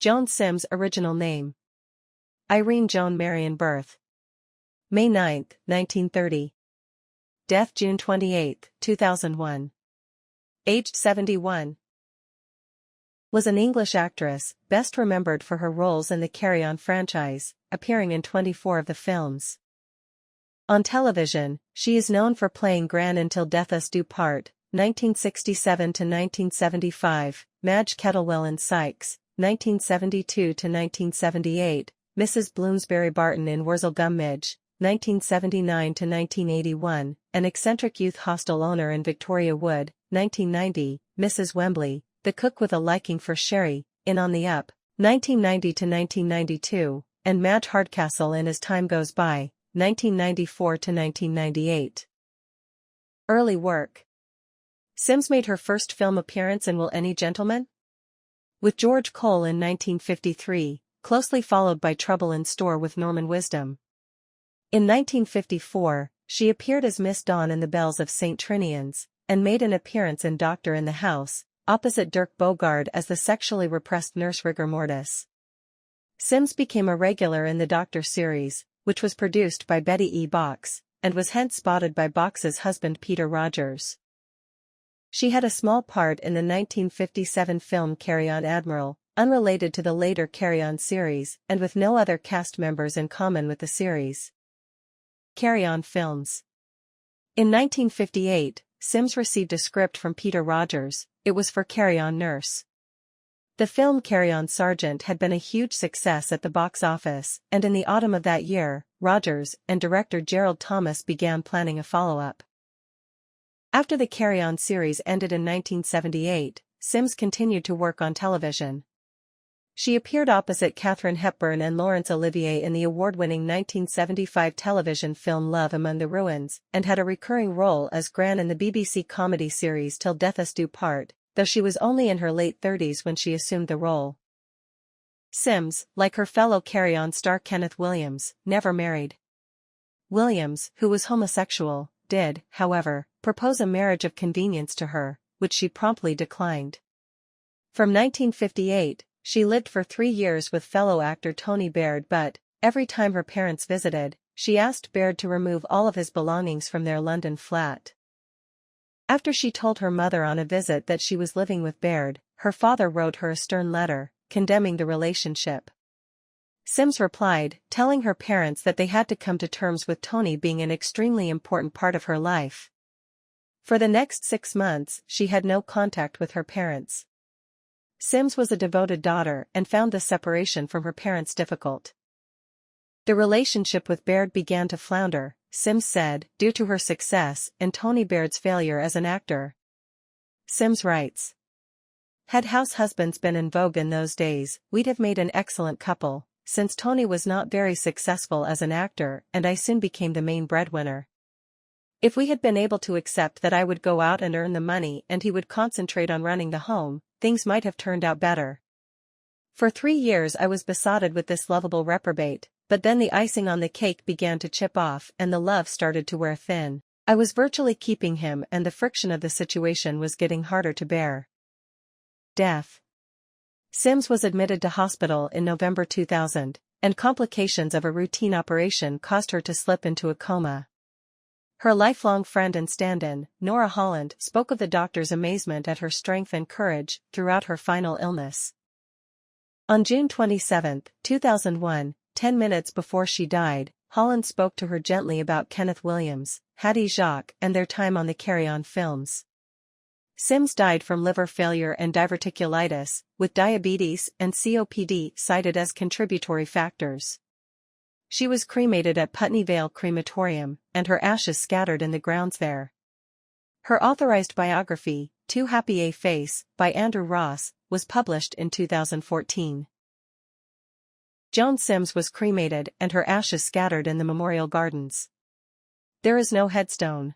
Joan Sims' original name: Irene Joan Marion. Birth: May 9, 1930. Death: June 28, 2001. Aged 71. Was an English actress, best remembered for her roles in the Carry On franchise, appearing in 24 of the films. On television, she is known for playing Gran in Till Death Us Do Part, 1967 to 1975, Madge Kettlewell in Sykes, 1972 to 1978, Mrs. Bloomsbury Barton in Wurzel Gummidge, 1979 to 1981, an eccentric youth hostel owner in Victoria Wood, 1990, Mrs. Wembley, the cook with a liking for sherry, in On the Up, 1990 to 1992, and Madge Hardcastle in As Time Goes By, 1994 to 1998. Early work. Sims made her first film appearance in Will Any Gentleman? With George Cole in 1953, closely followed by Trouble in Store with Norman Wisdom. In 1954, she appeared as Miss Dawn in The Bells of St. Trinian's, and made an appearance in Doctor in the House, opposite Dirk Bogarde as the sexually repressed nurse rigor mortis. Sims became a regular in the Doctor series, which was produced by Betty E. Box, and was hence spotted by Box's husband Peter Rogers. She had a small part in the 1957 film Carry On Admiral, unrelated to the later Carry On series and with no other cast members in common with the series. Carry On films. In 1958, Sims received a script from Peter Rogers. It was for Carry On Nurse. The film Carry On Sergeant had been a huge success at the box office, and in the autumn of that year, Rogers and director Gerald Thomas began planning a follow-up. After the Carry On series ended in 1978, Sims continued to work on television. She appeared opposite Katharine Hepburn and Laurence Olivier in the award-winning 1975 television film Love Among the Ruins, and had a recurring role as Gran in the BBC comedy series Till Death Us Do Part, though she was only in her late 30s when she assumed the role. Sims, like her fellow Carry On star Kenneth Williams, never married. Williams, who was homosexual, did, however, propose a marriage of convenience to her, which she promptly declined. From 1958, she lived for 3 years with fellow actor Tony Baird, but, every time her parents visited, she asked Baird to remove all of his belongings from their London flat. After she told her mother on a visit that she was living with Baird, her father wrote her a stern letter, condemning the relationship. Sims replied, telling her parents that they had to come to terms with Tony being an extremely important part of her life. For the next 6 months, she had no contact with her parents. Sims was a devoted daughter and found the separation from her parents difficult. The relationship with Baird began to flounder, Sims said, due to her success and Tony Baird's failure as an actor. Sims writes, "Had house husbands been in vogue in those days, we'd have made an excellent couple, since Tony was not very successful as an actor and I soon became the main breadwinner. If we had been able to accept that I would go out and earn the money and he would concentrate on running the home, things might have turned out better. For 3 years I was besotted with this lovable reprobate, but then the icing on the cake began to chip off and the love started to wear thin. I was virtually keeping him and the friction of the situation was getting harder to bear." Death. Sims was admitted to hospital in November 2000, and complications of a routine operation caused her to slip into a coma. Her lifelong friend and stand-in, Nora Holland, spoke of the doctor's amazement at her strength and courage throughout her final illness. On June 27, 2001, 10 minutes before she died, Holland spoke to her gently about Kenneth Williams, Hattie Jacques, and their time on the Carry On films. Sims died from liver failure and diverticulitis, with diabetes and COPD cited as contributory factors. She was cremated at Putney Vale Crematorium, and her ashes scattered in the grounds there. Her authorized biography, Too Happy a Face, by Andrew Ross, was published in 2014. Joan Sims was cremated and her ashes scattered in the Memorial Gardens. There is no headstone.